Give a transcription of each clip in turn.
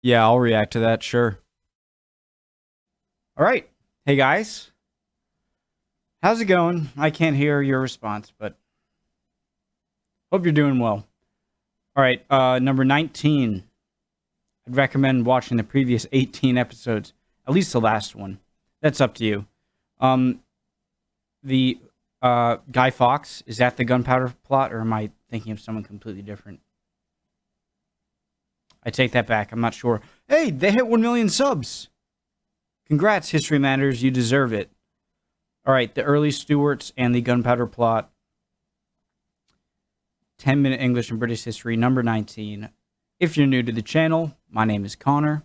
Yeah, I'll react to that, sure. All right. Hey, guys. How's it going? I can't hear your response, but hope you're doing well. All right, number 19. I'd recommend watching the previous 18 episodes, at least the last one. That's up to you. Um, the Guy Fawkes, is that the Gunpowder Plot, or am I thinking of someone completely different? I take that back. I'm not sure. Hey, they hit 1 million subs. Congrats, History Matters. You deserve it. All right, the early Stuarts and the Gunpowder Plot. 10-minute English and British history, number 19. If you're new to the channel, my name is Connor.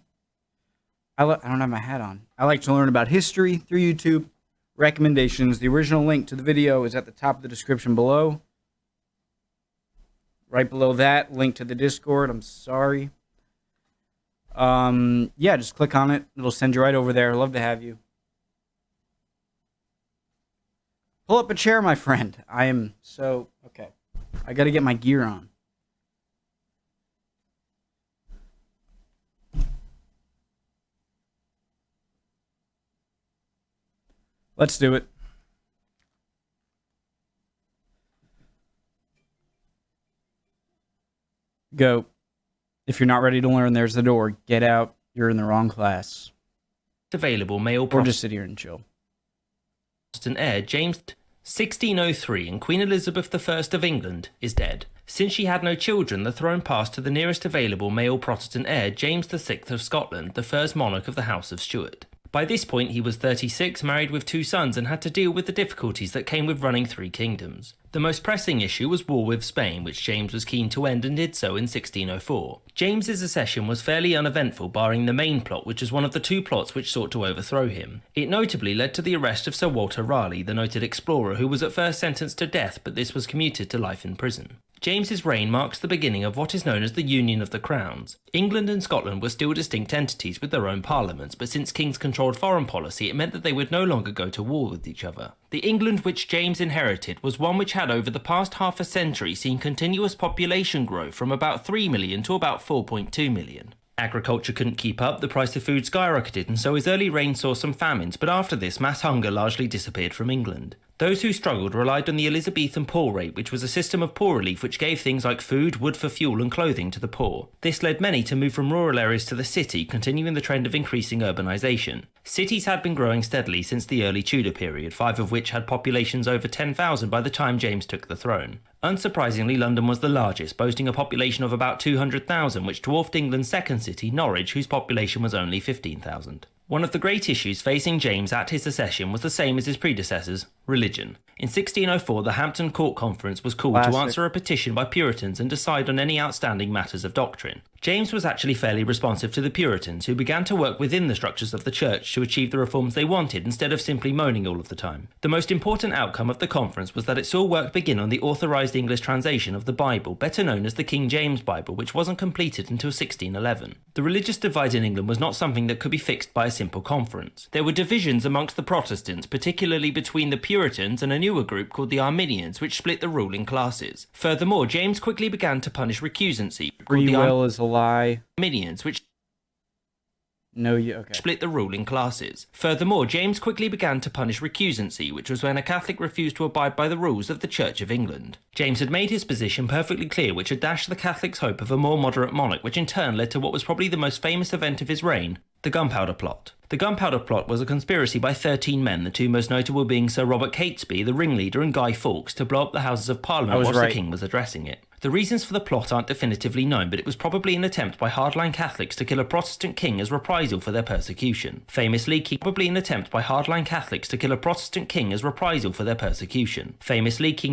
I don't have my hat on. I like to learn about history through YouTube. Recommendations. The original link to the video is at the top of the description below. Right below that, link to the Discord. I'm sorry. Yeah, just click on it. It'll send you right over there. Love to have you. Pull up a chair, my friend. I am so... Okay. I gotta get my gear on. Let's do it. Go. If you're not ready to learn, there's the door. Get out. You're in the wrong class. Available male Or just sit here and chill. Protestant heir James 1603 and Queen Elizabeth I of England is dead. Since she had no children, the throne passed to the nearest available male Protestant heir, James VI of Scotland, the first monarch of the House of Stuart. By this point he was 36, married with 2 sons, and had to deal with the difficulties that came with running 3 kingdoms. The most pressing issue was war with Spain, which James was keen to end and did so in 1604. James's accession was fairly uneventful, barring the main plot, which was one of the 2 plots which sought to overthrow him. It notably led to the arrest of Sir Walter Raleigh, the noted explorer, who was at first sentenced to death, but this was commuted to life in prison. James's reign marks the beginning of what is known as the Union of the Crowns. England and Scotland were still distinct entities with their own parliaments, but since kings controlled foreign policy, it meant that they would no longer go to war with each other. The England which James inherited was one which had over the past half a century seen continuous population growth from about 3 million to about 4.2 million. Agriculture couldn't keep up, the price of food skyrocketed, and so his early reign saw some famines, but after this mass hunger largely disappeared from England. Those who struggled relied on the Elizabethan poor rate, which was a system of poor relief which gave things like food, wood for fuel and clothing to the poor. This led many to move from rural areas to the city, continuing the trend of increasing urbanisation. Cities had been growing steadily since the early Tudor period, 5 of which had populations over 10,000 by the time James took the throne. Unsurprisingly, London was the largest, boasting a population of about 200,000, which dwarfed England's second city, Norwich, whose population was only 15,000. One of the great issues facing James at his accession was the same as his predecessors: religion. In 1604, the Hampton Court Conference was called to answer a petition by Puritans and decide on any outstanding matters of doctrine. James was actually fairly responsive to the Puritans, who began to work within the structures of the church to achieve the reforms they wanted instead of simply moaning all of the time. The most important outcome of the conference was that it saw work begin on the authorised English translation of the Bible, better known as the King James Bible, which wasn't completed until 1611. The religious divide in England was not something that could be fixed by a simple conference. There were divisions amongst the Protestants, particularly between the Puritans and a newer group called the Arminians, which split the ruling classes. Furthermore, James quickly began to punish recusancy. Free will is a lie. Arminians, which Okay. split the ruling classes. Furthermore, James quickly began to punish recusancy, which was when a Catholic refused to abide by the rules of the Church of England. James had made his position perfectly clear, which had dashed the Catholics' hope of a more moderate monarch, which in turn led to what was probably the most famous event of his reign: the Gunpowder Plot. The Gunpowder Plot was a conspiracy by 13 men, the 2 most notable being Sir Robert Catesby, the ringleader, and Guy Fawkes, to blow up the Houses of Parliament whilst the King was addressing it. The reasons for the plot aren't definitively known, but it was probably an attempt by hardline Catholics to kill a Protestant king as reprisal for their persecution. Famously, King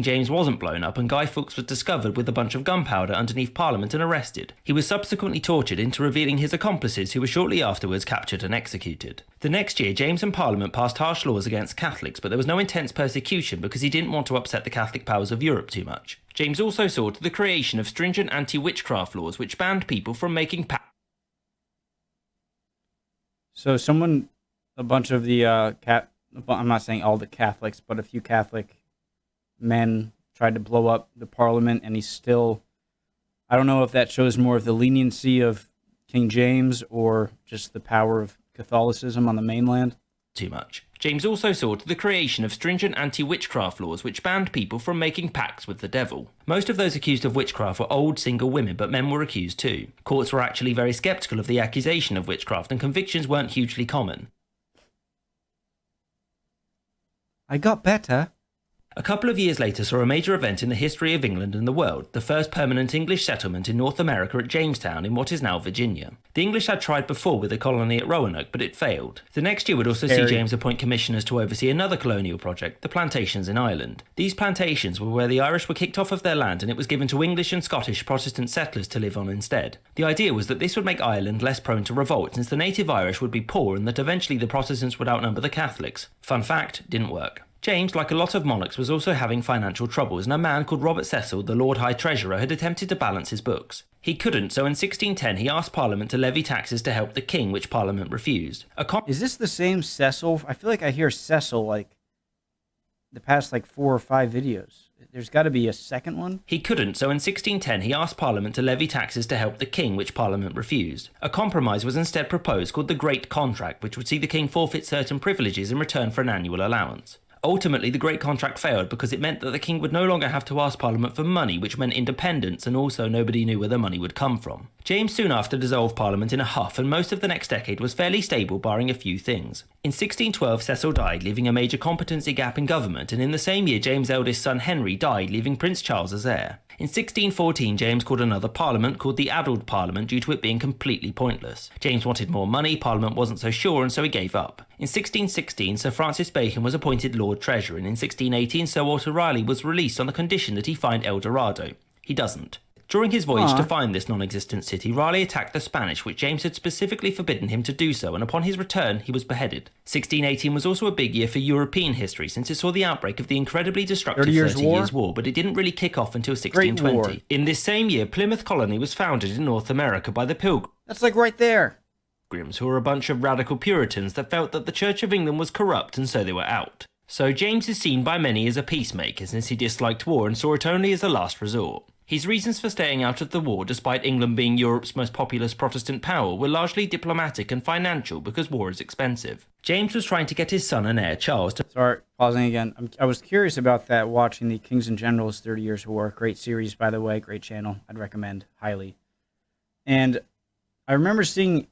James wasn't blown up, and Guy Fawkes was discovered with a bunch of gunpowder underneath Parliament and arrested. He was subsequently tortured into revealing his accomplices, who were shortly afterwards captured and executed. The next year, James and Parliament passed harsh laws against Catholics, but there was no intense persecution because he didn't want to upset the Catholic powers of Europe too much. James also saw to the creation of stringent anti-witchcraft laws which banned people from making So a bunch of the I'm not saying all the Catholics, but a few Catholic men tried to blow up the Parliament, and he's still, I don't know if that shows more of the leniency of King James or just the power of Catholicism on the mainland? Too much. James also saw to the creation of stringent anti-witchcraft laws which banned people from making pacts with the devil. Most of those accused of witchcraft were old single women, but men were accused too. Courts were actually very sceptical of the accusation of witchcraft, and convictions weren't hugely common. I got better. A couple of years later saw a major event in the history of England and the world, the first permanent English settlement in North America at Jamestown in what is now Virginia. The English had tried before with a colony at Roanoke, but it failed. The next year would also see James appoint commissioners to oversee another colonial project, the plantations in Ireland. These plantations were where the Irish were kicked off of their land and it was given to English and Scottish Protestant settlers to live on instead. The idea was that this would make Ireland less prone to revolt since the native Irish would be poor and that eventually the Protestants would outnumber the Catholics. Fun fact, didn't work. James, like a lot of monarchs, was also having financial troubles, and a man called Robert Cecil, the Lord High Treasurer, had attempted to balance his books. He couldn't, so in 1610 he asked Parliament to levy taxes to help the king, which Parliament refused. Is this the same Cecil? I feel like I hear Cecil like the past 4 or 5 videos. There's got to be a second one. He couldn't, so in 1610 he asked Parliament to levy taxes to help the king, which Parliament refused. A compromise was instead proposed called the Great Contract, which would see the king forfeit certain privileges in return for an annual allowance. Ultimately, the Great Contract failed because it meant that the king would no longer have to ask Parliament for money, which meant independence, and also nobody knew where the money would come from. James soon after dissolved Parliament in a huff, and most of the next decade was fairly stable, barring a few things. In 1612, Cecil died, leaving a major competency gap in government, and in the same year James' eldest son Henry died, leaving Prince Charles as heir. In 1614, James called another parliament called the Addled Parliament due to it being completely pointless. James wanted more money, Parliament wasn't so sure, and so he gave up. In 1616, Sir Francis Bacon was appointed Lord Treasurer, and in 1618, Sir Walter Raleigh was released on the condition that he find El Dorado. He doesn't. During his voyage to find this non-existent city, Raleigh attacked the Spanish, which James had specifically forbidden him to do so, and upon his return, he was beheaded. 1618 was also a big year for European history, since it saw the outbreak of the incredibly destructive 30 Years' War, but it didn't really kick off until 1620. In this same year, Plymouth Colony was founded in North America by the Pilgrims. That's right there. Who were a bunch of radical Puritans that felt that the Church of England was corrupt, and so they were out. So James is seen by many as a peacemaker, since he disliked war and saw it only as a last resort. His reasons for staying out of the war, despite England being Europe's most populous Protestant power, were largely diplomatic and financial because war is expensive. James was trying to get his son and heir, Charles, to... Sorry, pausing again. I was curious about that, watching the Kings and Generals 30 Years' War. Great series, by the way. Great channel. I'd recommend highly. And I remember seeing...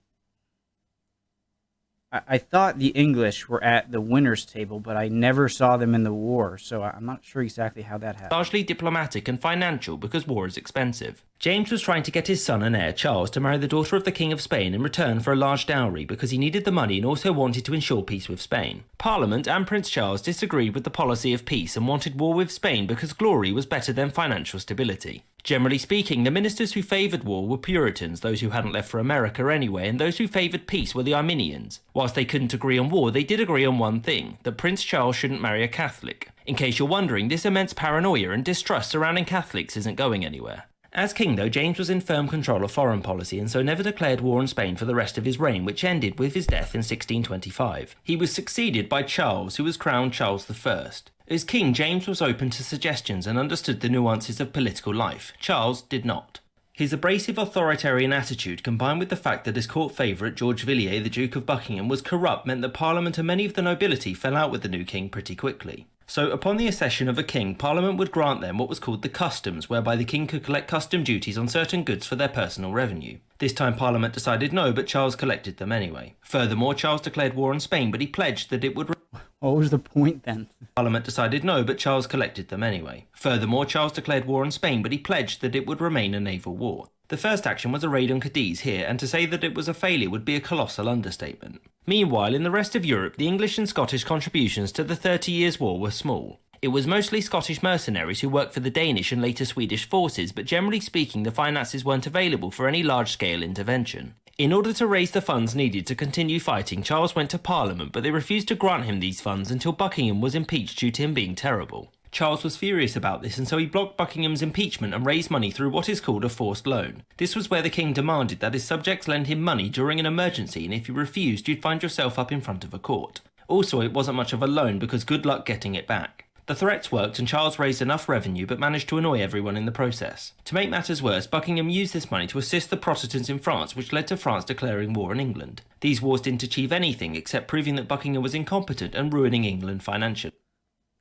I thought the English were at the winners' table, but I never saw them in the war, so I'm not sure exactly how that happened. Largely diplomatic and financial because war is expensive. James was trying to get his son and heir, Charles, to marry the daughter of the King of Spain in return for a large dowry because he needed the money and also wanted to ensure peace with Spain. Parliament and Prince Charles disagreed with the policy of peace and wanted war with Spain because glory was better than financial stability. Generally speaking, the ministers who favoured war were Puritans, those who hadn't left for America anyway, and those who favoured peace were the Arminians. Whilst they couldn't agree on war, they did agree on one thing, that Prince Charles shouldn't marry a Catholic. In case you're wondering, this immense paranoia and distrust surrounding Catholics isn't going anywhere. As king, though, James was in firm control of foreign policy and so never declared war on Spain for the rest of his reign, which ended with his death in 1625. He was succeeded by Charles, who was crowned Charles I. As king, James was open to suggestions and understood the nuances of political life. Charles did not. His abrasive authoritarian attitude, combined with the fact that his court favourite, George Villiers, the Duke of Buckingham, was corrupt, meant that Parliament and many of the nobility fell out with the new king pretty quickly. So, upon the accession of a king, Parliament would grant them what was called the customs, whereby the king could collect custom duties on certain goods for their personal revenue. This time Parliament decided no, but Charles collected them anyway. Furthermore, Charles declared war on Spain, but he pledged that it would... What was the point then? Parliament decided no, but Charles collected them anyway. Furthermore, Charles declared war on Spain, but he pledged that it would remain a naval war. The first action was a raid on Cadiz here, and to say that it was a failure would be a colossal understatement. Meanwhile, in the rest of Europe, the English and Scottish contributions to the 30 Years' War were small. It was mostly Scottish mercenaries who worked for the Danish and later Swedish forces, but generally speaking the finances weren't available for any large-scale intervention. In order to raise the funds needed to continue fighting, Charles went to Parliament, but they refused to grant him these funds until Buckingham was impeached due to him being terrible. Charles was furious about this, and so he blocked Buckingham's impeachment and raised money through what is called a forced loan. This was where the king demanded that his subjects lend him money during an emergency, and if you refused, you'd find yourself up in front of a court. Also, it wasn't much of a loan because good luck getting it back. The threats worked and Charles raised enough revenue but managed to annoy everyone in the process. To make matters worse, Buckingham used this money to assist the Protestants in France, which led to France declaring war on England. These wars didn't achieve anything except proving that Buckingham was incompetent and ruining England financially.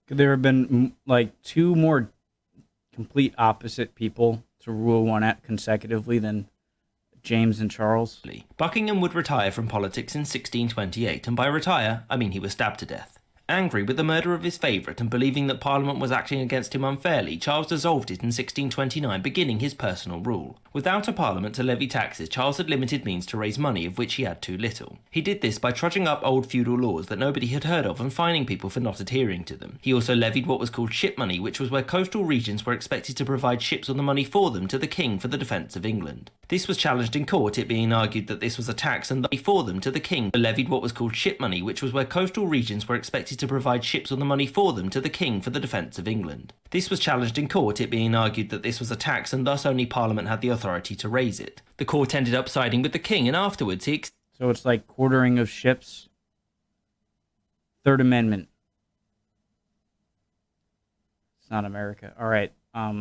Could there have been like two more complete opposite people to rule one consecutively than James and Charles? Buckingham would retire from politics in 1628, and by retire, I mean he was stabbed to death. Angry with the murder of his favourite and believing that Parliament was acting against him unfairly, Charles dissolved it in 1629, beginning his personal rule. Without a Parliament to levy taxes, Charles had limited means to raise money, of which he had too little. He did this by trudging up old feudal laws that nobody had heard of and fining people for not adhering to them. He also levied what was called ship money, which was where coastal regions were expected to provide ships or the money for them to the king for the defence of England. This was challenged in court, it being argued that this was a tax and for them to the king levied what was called ship money, which was where coastal regions were expected to provide ships or the money for them to the king for the defence of England. This was challenged in court, it being argued that this was a tax and thus only Parliament had the authority to raise it. The court ended up siding with the king, and afterwards So it's like quartering of ships. Third Amendment. It's not America. All right. I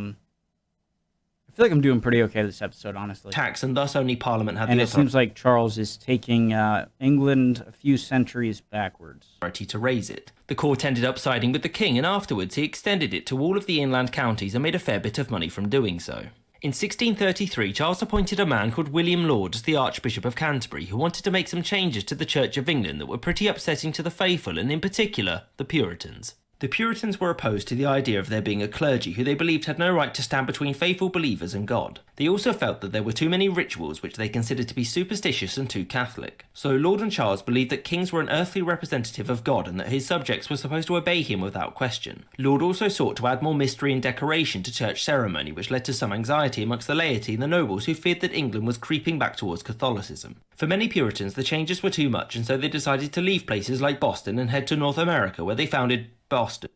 feel like I'm doing pretty okay this episode, honestly. Tax, and thus only Parliament had and the it seems like Charles is taking England a few centuries backwards. Authority to raise it. The court ended up siding with the king, and afterwards he extended it to all of the inland counties and made a fair bit of money from doing so. In 1633, Charles appointed a man called William Laud as the Archbishop of Canterbury, who wanted to make some changes to the Church of England that were pretty upsetting to the faithful, and in particular, the Puritans. The Puritans were opposed to the idea of there being a clergy who they believed had no right to stand between faithful believers and God. They also felt that there were too many rituals which they considered to be superstitious and too Catholic. So Laud and Charles believed that kings were an earthly representative of God and that his subjects were supposed to obey him without question. Laud also sought to add more mystery and decoration to church ceremony, which led to some anxiety amongst the laity and the nobles who feared that England was creeping back towards Catholicism. For many Puritans, the changes were too much, and so they decided to leave places like Boston and head to North America, where they founded Boston.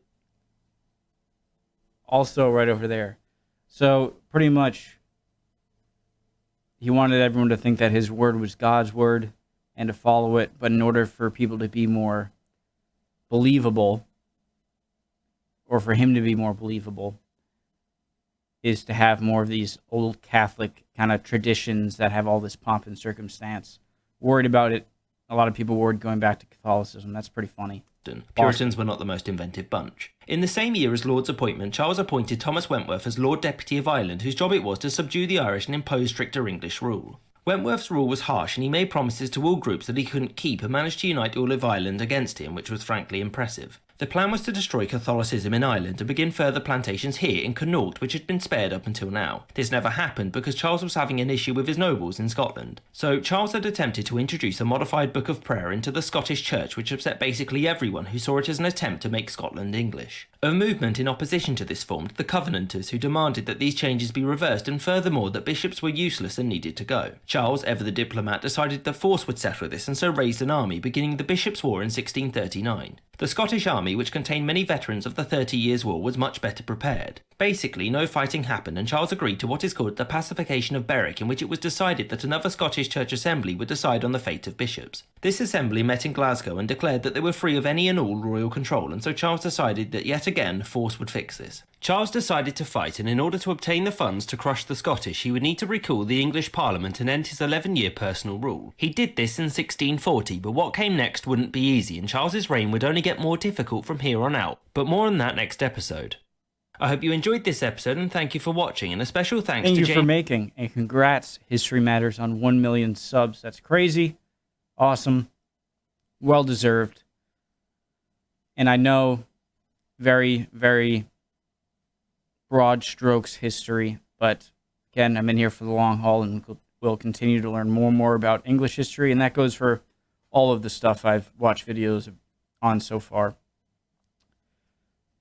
Also right over there. So pretty much he wanted everyone to think that his word was God's word and to follow it, but in order for people to be more believable, or for him to be more believable, is to have more of these old Catholic kind of traditions that have all this pomp and circumstance. Worried about it. A lot of people worried going back to Catholicism. That's pretty funny. Puritans were not the most inventive bunch. In the same year as Laud's appointment, Charles appointed Thomas Wentworth as Lord Deputy of Ireland, whose job it was to subdue the Irish and impose stricter English rule. Wentworth's rule was harsh, and he made promises to all groups that he couldn't keep and managed to unite all of Ireland against him, which was frankly impressive. The plan was to destroy Catholicism in Ireland and begin further plantations here in Connaught, which had been spared up until now. This never happened because Charles was having an issue with his nobles in Scotland. So Charles had attempted to introduce a modified Book of Prayer into the Scottish Church, which upset basically everyone who saw it as an attempt to make Scotland English. A movement in opposition to this formed the Covenanters, who demanded that these changes be reversed and furthermore that bishops were useless and needed to go. Charles, ever the diplomat, decided that force would settle this and so raised an army, beginning the Bishops' War in 1639. The Scottish army, which contained many veterans of the 30 Years' War, was much better prepared. Basically, no fighting happened, and Charles agreed to what is called the Pacification of Berwick, in which it was decided that another Scottish Church Assembly would decide on the fate of bishops. This assembly met in Glasgow and declared that they were free of any and all royal control, and so Charles decided that yet again, force would fix this. Charles decided to fight, and in order to obtain the funds to crush the Scottish, he would need to recall the English Parliament and end his 11-year personal rule. He did this in 1640, but what came next wouldn't be easy, and Charles's reign would only get more difficult from here on out. But more on that next episode. I hope you enjoyed this episode, and thank you for watching, and a special thanks to Thank you for making, and congrats, History Matters, on 1 million subs. That's crazy, awesome, well-deserved, and I know very, very broad strokes history, but again, I'm in here for the long haul, and we'll continue to learn more and more about English history, and that goes for all of the stuff I've watched videos on so far.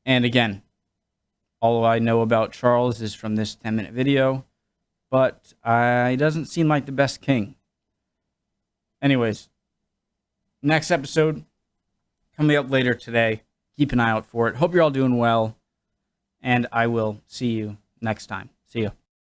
And again, all I know about Charles is from this 10-minute video, but he doesn't seem like the best king. Anyways, next episode coming up later today. Keep an eye out for it. Hope you're all doing well, and I will see you next time. See ya.